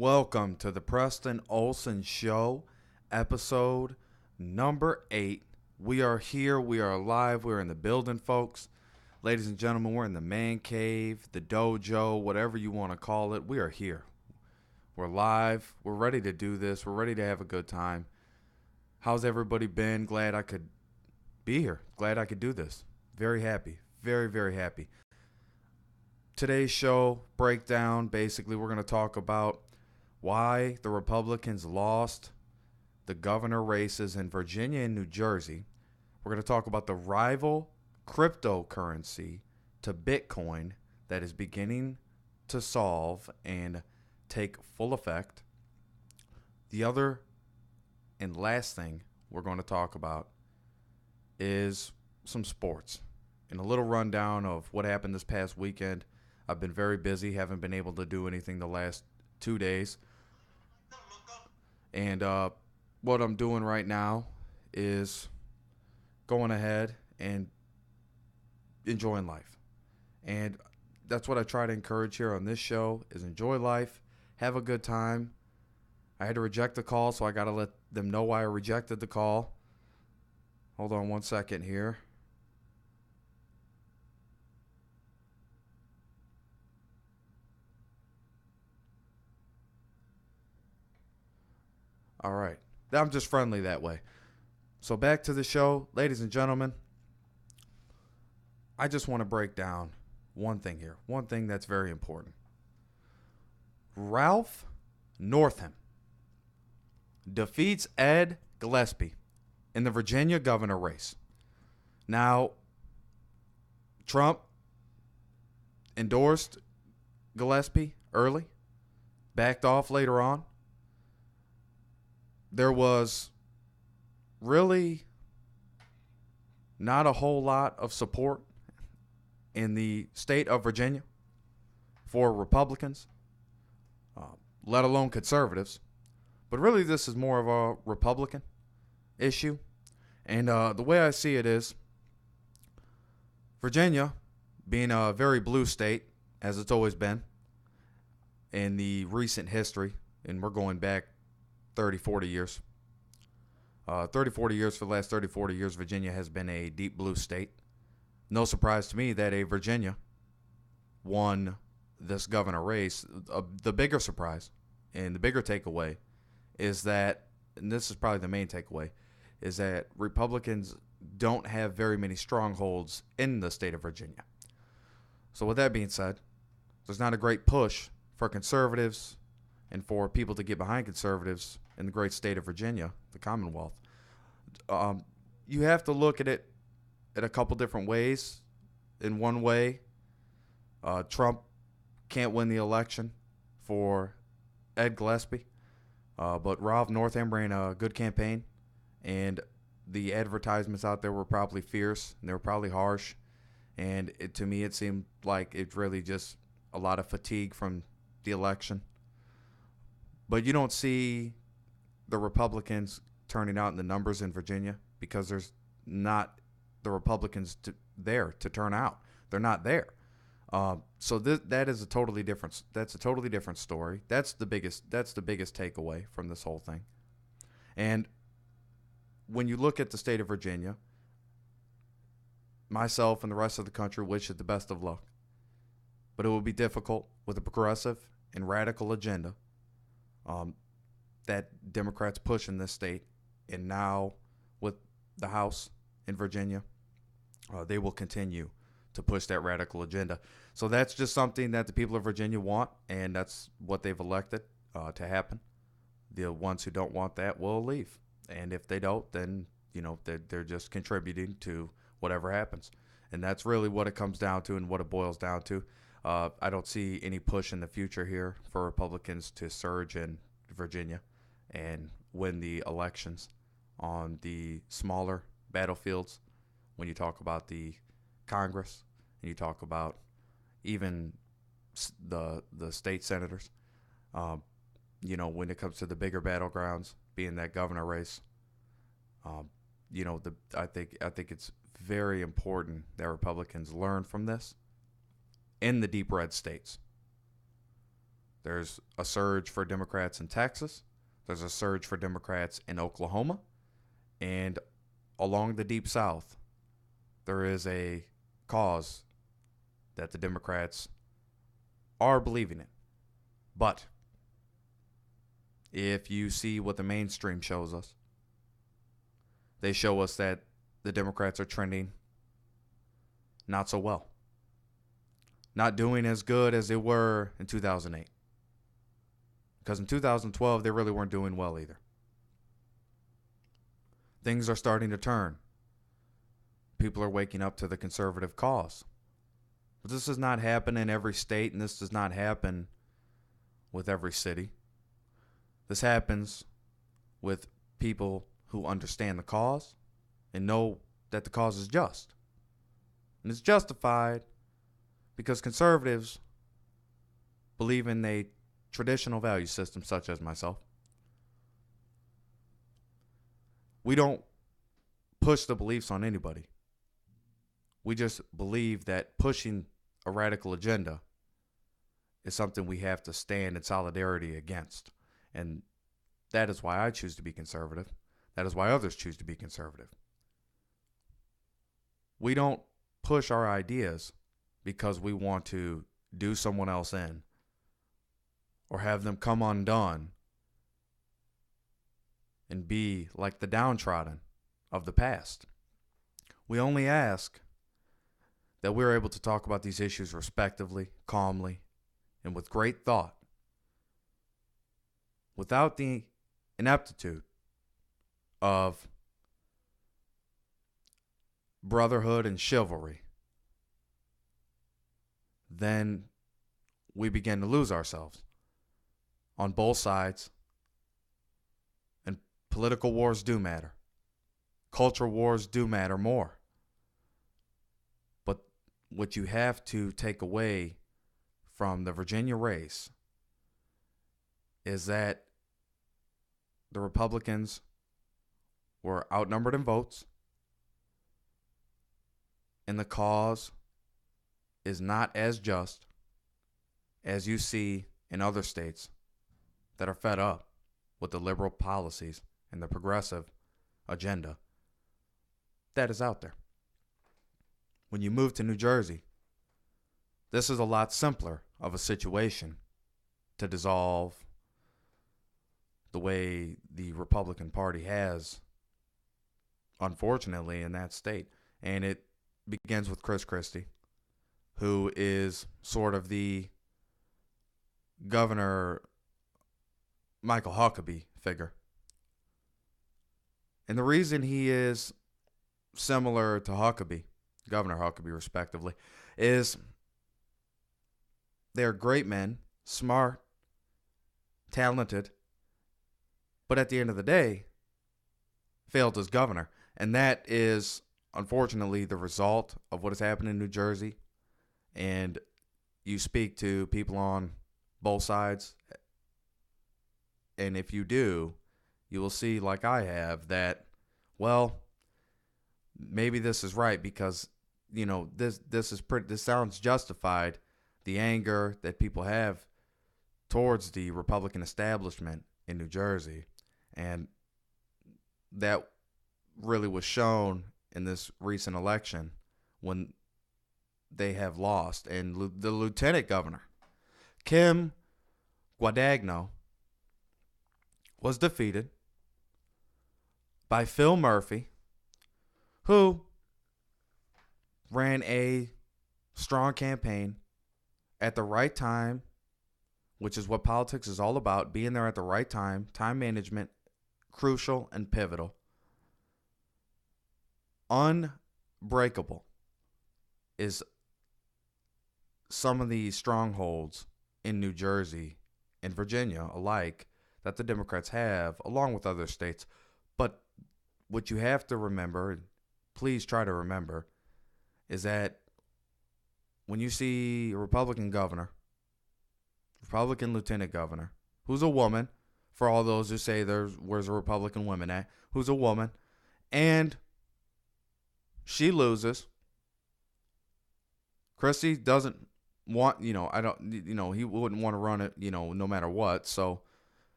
Welcome to the Preston Olson Show, episode number 8. We are here, we are alive, we're in the building, folks. Ladies and gentlemen, we're in the man cave, the dojo, whatever you want to call it. We are here. We're live, we're ready to do this, we're ready to have a good time. How's everybody been? Glad I could be here. Glad I could do this. Very happy. Very, very happy. Today's show breakdown, basically we're going to talk about why the Republicans lost the governor races in Virginia and New Jersey. We're going to talk about the rival cryptocurrency to Bitcoin that is beginning to solve and take full effect. The other and last thing we're going to talk about is some sports and a little rundown of what happened this past weekend. I've been very busy, haven't been able to do anything the last 2 days. And what I'm doing right now is going ahead and enjoying life. And that's what I try to encourage here on this show is enjoy life, have a good time. I had to reject the call, so I got to let them know why I rejected the call. Hold on one second here. All right. I'm just friendly that way. So back to the show. Ladies and gentlemen, I just want to break down one thing here. One thing that's very important. Ralph Northam defeats Ed Gillespie in the Virginia governor race. Now, Trump endorsed Gillespie early, backed off later on. There was really not a whole lot of support in the state of Virginia for Republicans, let alone conservatives. But really, this is more of a Republican issue. And the way I see it is Virginia, being a very blue state, as it's always been in the recent history, and we're going back 30, 40 years. 30, 40 years, for the last 30, 40 years, Virginia has been a deep blue state. No surprise to me that a Virginia won this governor race. The bigger surprise and the bigger takeaway is that, and this is probably the main takeaway, is that Republicans don't have very many strongholds in the state of Virginia. So with that being said, there's not a great push for conservatives and for people to get behind conservatives in the great state of Virginia, the Commonwealth. You have to look at it in a couple different ways. In one way, Trump can't win the election for Ed Gillespie, but Ralph Northam ran a good campaign, and the advertisements out there were probably fierce, and they were probably harsh, and to me it seemed like it's really just a lot of fatigue from the election. But you don't see the Republicans turning out in the numbers in Virginia because there's not the Republicans there to turn out. They're not there. So that is a totally different. That's a totally different story. That's the biggest takeaway from this whole thing. And when you look at the state of Virginia, myself and the rest of the country wish it the best of luck. But it will be difficult with a progressive and radical agenda that Democrats push in this state, and now with the House in Virginia, they will continue to push that radical agenda. So that's just something that the people of Virginia want, and that's what they've elected to happen. The ones who don't want that will leave, and if they don't, then they're just contributing to whatever happens, and that's really what it comes down to and what it boils down to. I don't see any push in the future here for Republicans to surge in Virginia and win the elections on the smaller battlefields. When you talk about the Congress and you talk about even the state senators, when it comes to the bigger battlegrounds, being that governor race, I think it's very important that Republicans learn from this in the deep red states. There's a surge for Democrats in Texas. There's a surge for Democrats in Oklahoma. And along the Deep South, there is a cause that the Democrats are believing in. But if you see what the mainstream shows us, they show us that the Democrats are trending not so well. Not doing as good as they were in 2008. Because in 2012, they really weren't doing well either. Things are starting to turn. People are waking up to the conservative cause. But this does not happen in every state, and this does not happen with every city. This happens with people who understand the cause and know that the cause is just. And it's justified because conservatives believe in a traditional value system, such as myself. We don't push the beliefs on anybody. We just believe that pushing a radical agenda is something we have to stand in solidarity against. And that is why I choose to be conservative. That is why others choose to be conservative. We don't push our ideas because we want to do someone else in or have them come undone and be like the downtrodden of the past. We only ask that we're able to talk about these issues respectively, calmly, and with great thought, without the ineptitude of brotherhood and chivalry. Then we begin to lose ourselves on both sides. And political wars do matter. Cultural wars do matter more. But what you have to take away from the Virginia race is that the Republicans were outnumbered in votes, and the cause is not as just as you see in other states that are fed up with the liberal policies and the progressive agenda that is out there. When you move to New Jersey, this is a lot simpler of a situation to dissolve the way the Republican Party has, unfortunately, in that state. And it begins with Chris Christie, who is sort of the Governor Michael Huckabee figure. And the reason he is similar to Huckabee, Governor Huckabee respectively, is they're great men, smart, talented, but at the end of the day, failed as governor. And that is, unfortunately, the result of what has happened in New Jersey. And you speak to people on both sides, and if you do, you will see, like I have, that, well, maybe this is right because, you know, this sounds justified, the anger that people have towards the Republican establishment in New Jersey. And that really was shown in this recent election when they have lost. And the lieutenant governor, Kim Guadagno, was defeated by Phil Murphy, who ran a strong campaign at the right time, which is what politics is all about, being there at the right time, time management, crucial and pivotal. Unbreakable is some of the strongholds in New Jersey and Virginia alike that the Democrats have, along with other states. But what you have to remember, please try to remember, is that when you see a Republican governor, Republican lieutenant governor, who's a woman, for all those who say where's a Republican woman at, who's a woman, and she loses. Christie doesn't want, I don't, he wouldn't want to run it, no matter what. So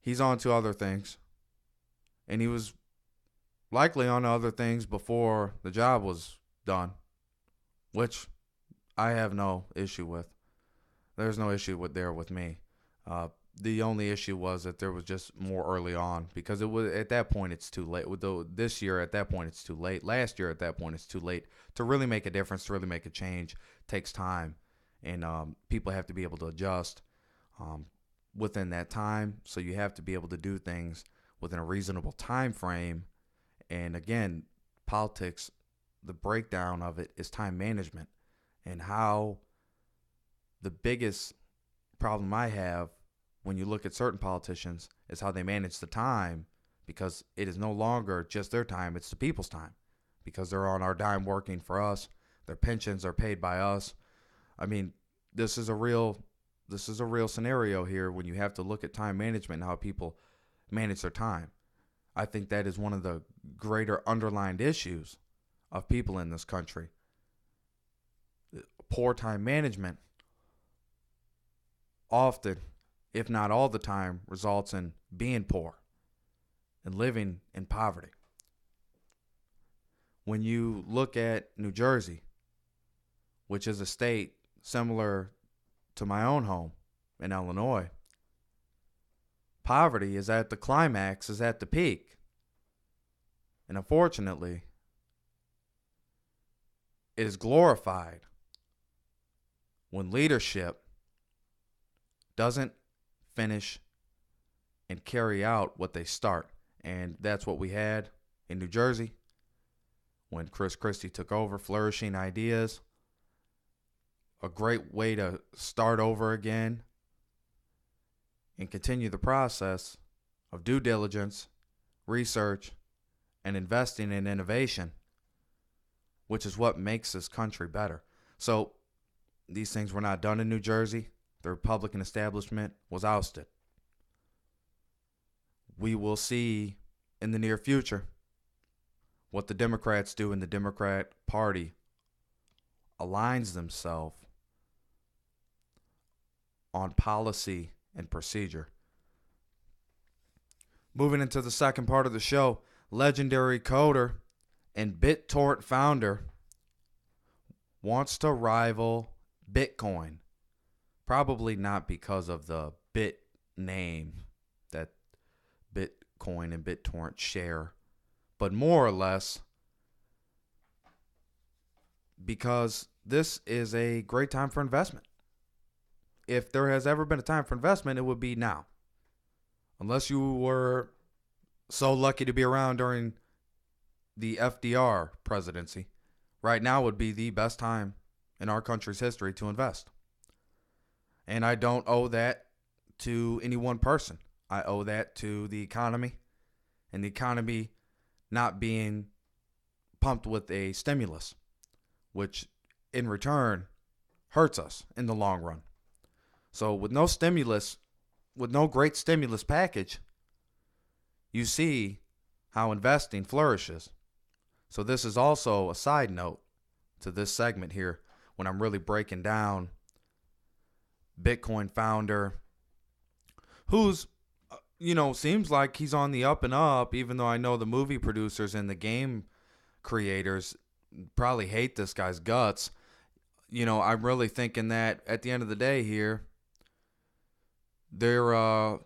he's on to other things. And he was likely on to other things before the job was done, which I have no issue with. There's no issue with me. The only issue was that there was just more early on, because it was at that point it's too late. This year at that point it's too late. Last year at that point it's too late to really make a difference, to really make a change. It takes time, and people have to be able to adjust within that time. So you have to be able to do things within a reasonable time frame. And again, politics, the breakdown of it is time management, and how the biggest problem I have when you look at certain politicians is how they manage the time, because it is no longer just their time, it's the people's time, because they're on our dime working for us. Their pensions are paid by us. I mean, this is a real scenario here when you have to look at time management and how people manage their time. I think that is one of the greater underlined issues of people in this country. Poor time management often, if not all the time, results in being poor and living in poverty. When you look at New Jersey, which is a state similar to my own home in Illinois, poverty is at the climax, is at the peak. And unfortunately, it is glorified when leadership doesn't finish and carry out what they start. And that's what we had in New Jersey when Chris Christie took over. Flourishing ideas, a great way to start over again and continue the process of due diligence, research, and investing in innovation, which is what makes this country better. So these things were not done in New Jersey. The Republican establishment was ousted. We will see in the near future what the Democrats do, and the Democrat Party aligns themselves on policy and procedure. Moving into the second part of the show, legendary coder and BitTorrent founder wants to rival Bitcoin. Probably not because of the bit name that Bitcoin and BitTorrent share, but more or less because this is a great time for investment. If there has ever been a time for investment, it would be now. Unless you were so lucky to be around during the FDR presidency, right now would be the best time in our country's history to invest. And I don't owe that to any one person. I owe that to the economy, and the economy not being pumped with a stimulus, which in return hurts us in the long run. So with no stimulus, with no great stimulus package, you see how investing flourishes. So this is also a side note to this segment here when I'm really breaking down Bitcoin founder who's, seems like he's on the up and up, even though I know the movie producers and the game creators probably hate this guy's guts. I'm really thinking that at the end of the day here, there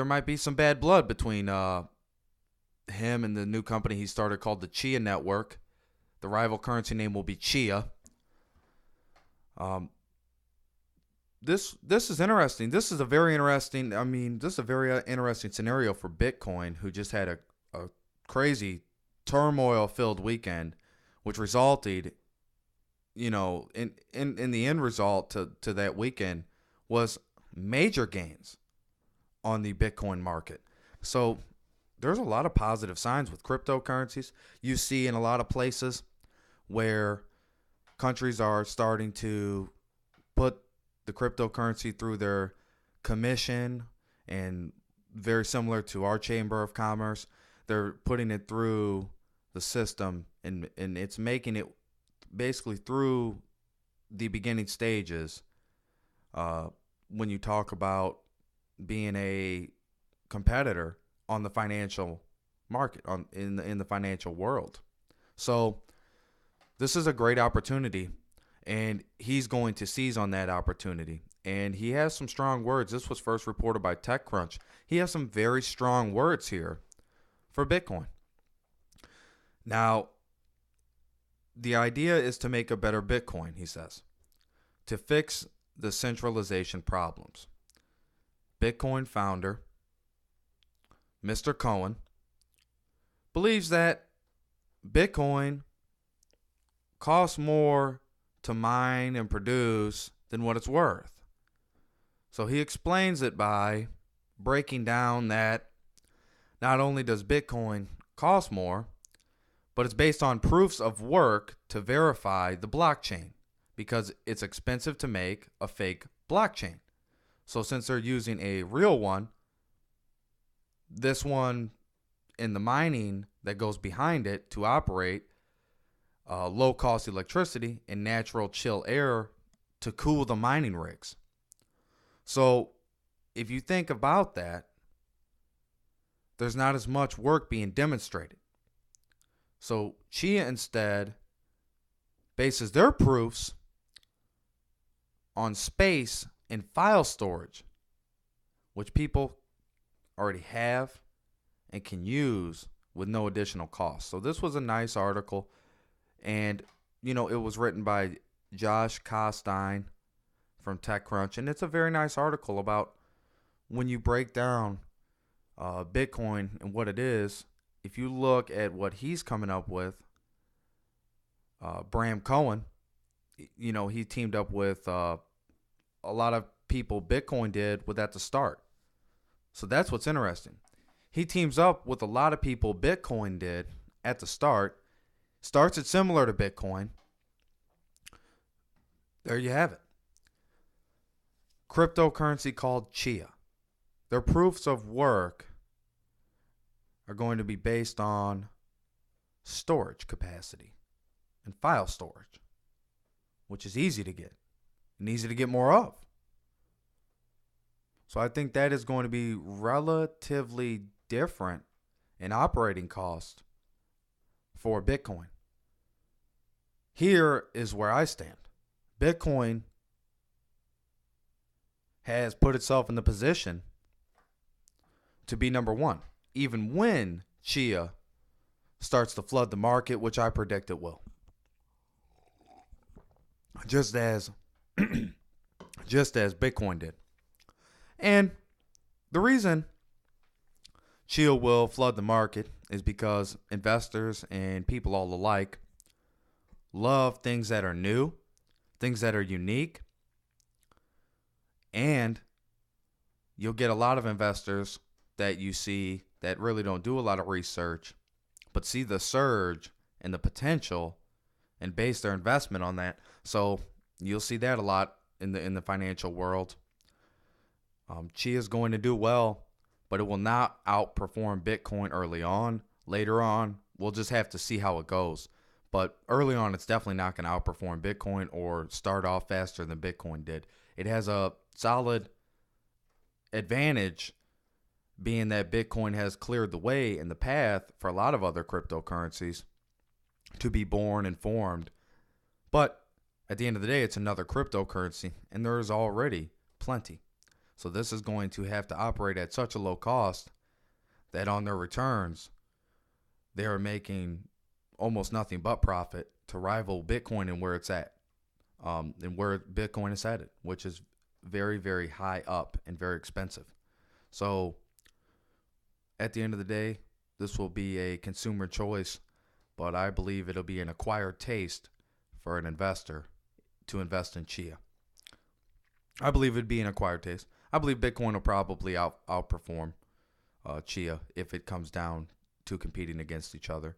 might be some bad blood between him and the new company he started called the Chia Network. The rival currency name will be Chia. This is interesting. This is a very interesting scenario for Bitcoin, who just had a crazy turmoil-filled weekend, which resulted, in the end result to that weekend was major gains on the Bitcoin market. So there's a lot of positive signs with cryptocurrencies. You see in a lot of places where countries are starting to put the cryptocurrency through their commission, and very similar to our Chamber of Commerce, they're putting it through the system, and it's making it basically through the beginning stages when you talk about being a competitor on the financial market, in the financial world. So this is a great opportunity, and he's going to seize on that opportunity. And he has some strong words. This was first reported by TechCrunch. He has some very strong words here for Bitcoin. Now, the idea is to make a better Bitcoin, he says, to fix the centralization problems. Bitcoin founder, Mr. Cohen, believes that Bitcoin costs more to mine and produce than what it's worth. So he explains it by breaking down that not only does Bitcoin cost more, but it's based on proofs of work to verify the blockchain, because it's expensive to make a fake blockchain. So since they're using a real one, this one in the mining that goes behind it to operate low-cost electricity and natural chill air to cool the mining rigs. So if you think about that, there's not as much work being demonstrated. So Chia instead bases their proofs on space and file storage, which people already have and can use with no additional cost. So this was a nice article, and it was written by Josh Costine from TechCrunch, and it's a very nice article about when you break down Bitcoin and what it is. If you look at what he's coming up with, Bram Cohen, he teamed up with a lot of people Bitcoin did with at the start. So that's what's interesting. He teams up with a lot of people Bitcoin did at the start, starts it similar to Bitcoin. There you have it. Cryptocurrency called Chia. Their proofs of work are going to be based on storage capacity and file storage, which is easy to get and easy to get more of. So I think that is going to be relatively different in operating cost for Bitcoin. Here is where I stand. Bitcoin has put itself in the position to be number one, even when Chia starts to flood the market, which I predict it will. Just as Bitcoin did. And the reason Chia will flood the market is because investors and people all alike love things that are new, things that are unique, and you'll get a lot of investors that you see that really don't do a lot of research, but see the surge and the potential and base their investment on that. So you'll see that a lot in the financial world. Chia is going to do well, but it will not outperform Bitcoin early on. Later on, we'll just have to see how it goes. But early on, it's definitely not going to outperform Bitcoin or start off faster than Bitcoin did. It has a solid advantage, being that Bitcoin has cleared the way and the path for a lot of other cryptocurrencies to be born and formed. But at the end of the day, it's another cryptocurrency, and there is already plenty. So this is going to have to operate at such a low cost that on their returns, they are making almost nothing but profit to rival Bitcoin and where it's at, and where Bitcoin is headed, which is very, very high up and very expensive. So at the end of the day, this will be a consumer choice, but I believe it'll be an acquired taste for an investor to invest in Chia. I believe it'd be an acquired taste. I believe Bitcoin will probably outperform Chia if it comes down to competing against each other,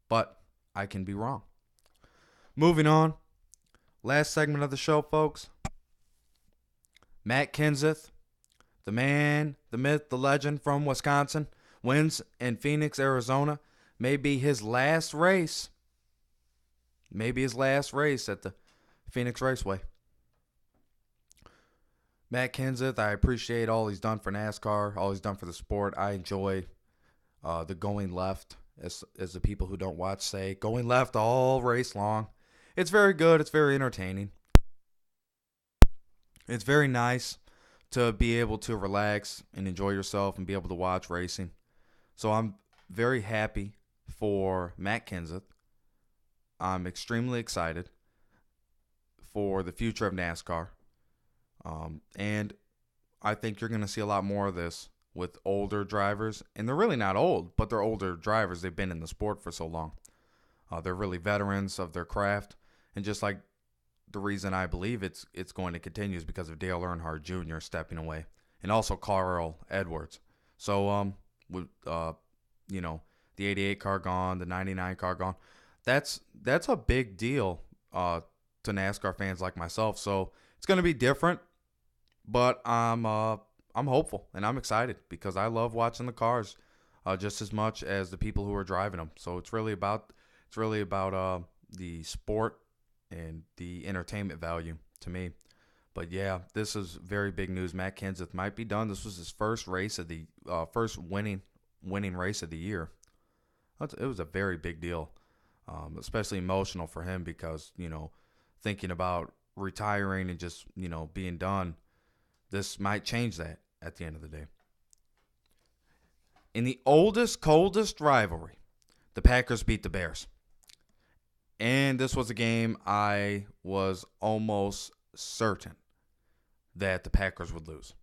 but I can be wrong. Moving on, last segment of the show, folks. Matt Kenseth, the man, the myth, the legend from Wisconsin, wins in Phoenix, Arizona. May be his last race. Maybe his last race at the Phoenix Raceway. Matt Kenseth, I appreciate all he's done for NASCAR, all he's done for the sport. I enjoy the going left, as the people who don't watch say, going left all race long. It's very good. It's very entertaining. It's very nice to be able to relax and enjoy yourself and be able to watch racing. So I'm very happy for Matt Kenseth. I'm extremely excited for the future of NASCAR. And I think you're going to see a lot more of this with older drivers. And they're really not old, but they're older drivers. They've been in the sport for so long. They're really veterans of their craft. And just like the reason I believe it's going to continue is because of Dale Earnhardt Jr. stepping away. And also Carl Edwards. So, with, the 88 car gone, the 99 car gone. That's a big deal to NASCAR fans like myself. So it's going to be different, but I'm hopeful and I'm excited because I love watching the cars just as much as the people who are driving them. So it's really about the sport and the entertainment value to me. But yeah, this is very big news. Matt Kenseth might be done. This was his first race of the first winning race of the year. It was a very big deal, especially emotional for him because thinking about retiring and just being done. This might change that at the end of the day. In the oldest, coldest rivalry, the Packers beat the Bears. And this was a game I was almost certain that the Packers would lose.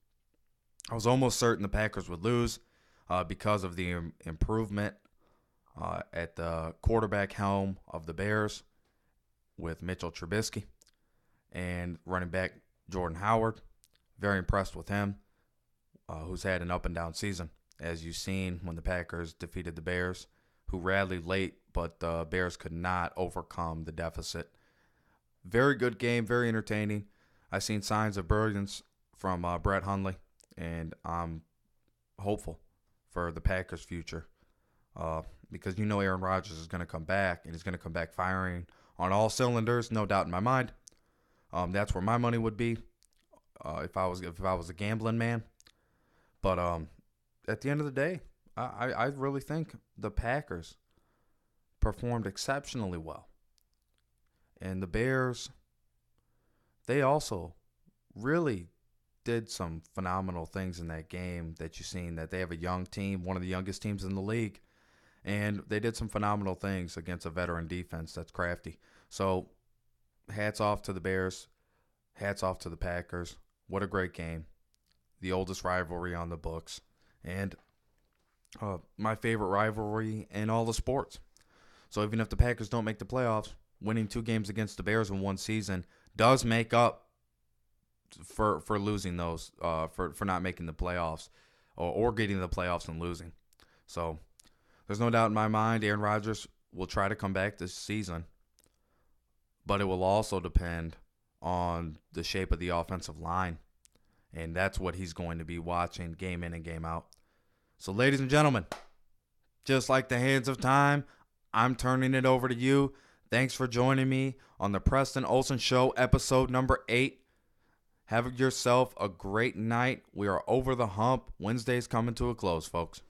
I was almost certain the Packers would lose because of the improvement at the quarterback helm of the Bears with Mitchell Trubisky and running back Jordan Howard. Very impressed with him, who's had an up and down season, as you've seen when the Packers defeated the Bears, who rallied late, but the Bears could not overcome the deficit. Very good game, very entertaining. I've seen signs of brilliance from Brett Hundley, and I'm hopeful for the Packers' future because Aaron Rodgers is going to come back, and he's going to come back firing on all cylinders, no doubt in my mind. That's where my money would be if I was a gambling man. But at the end of the day, I really think the Packers performed exceptionally well. And the Bears, they also really did some phenomenal things in that game that you've seen, that they have a young team, one of the youngest teams in the league. And they did some phenomenal things against a veteran defense that's crafty. So hats off to the Bears. Hats off to the Packers. What a great game. The oldest rivalry on the books. And my favorite rivalry in all the sports. So even if the Packers don't make the playoffs, winning 2 games against the Bears in one season does make up for losing those, for not making the playoffs or getting the playoffs and losing. So there's no doubt in my mind Aaron Rodgers will try to come back this season, but it will also depend on the shape of the offensive line, and that's what he's going to be watching game in and game out. So, ladies and gentlemen, just like the hands of time, I'm turning it over to you. Thanks for joining me on the Preston Olson Show, episode number 8. Have yourself a great night. We are over the hump. Wednesday's coming to a close, folks.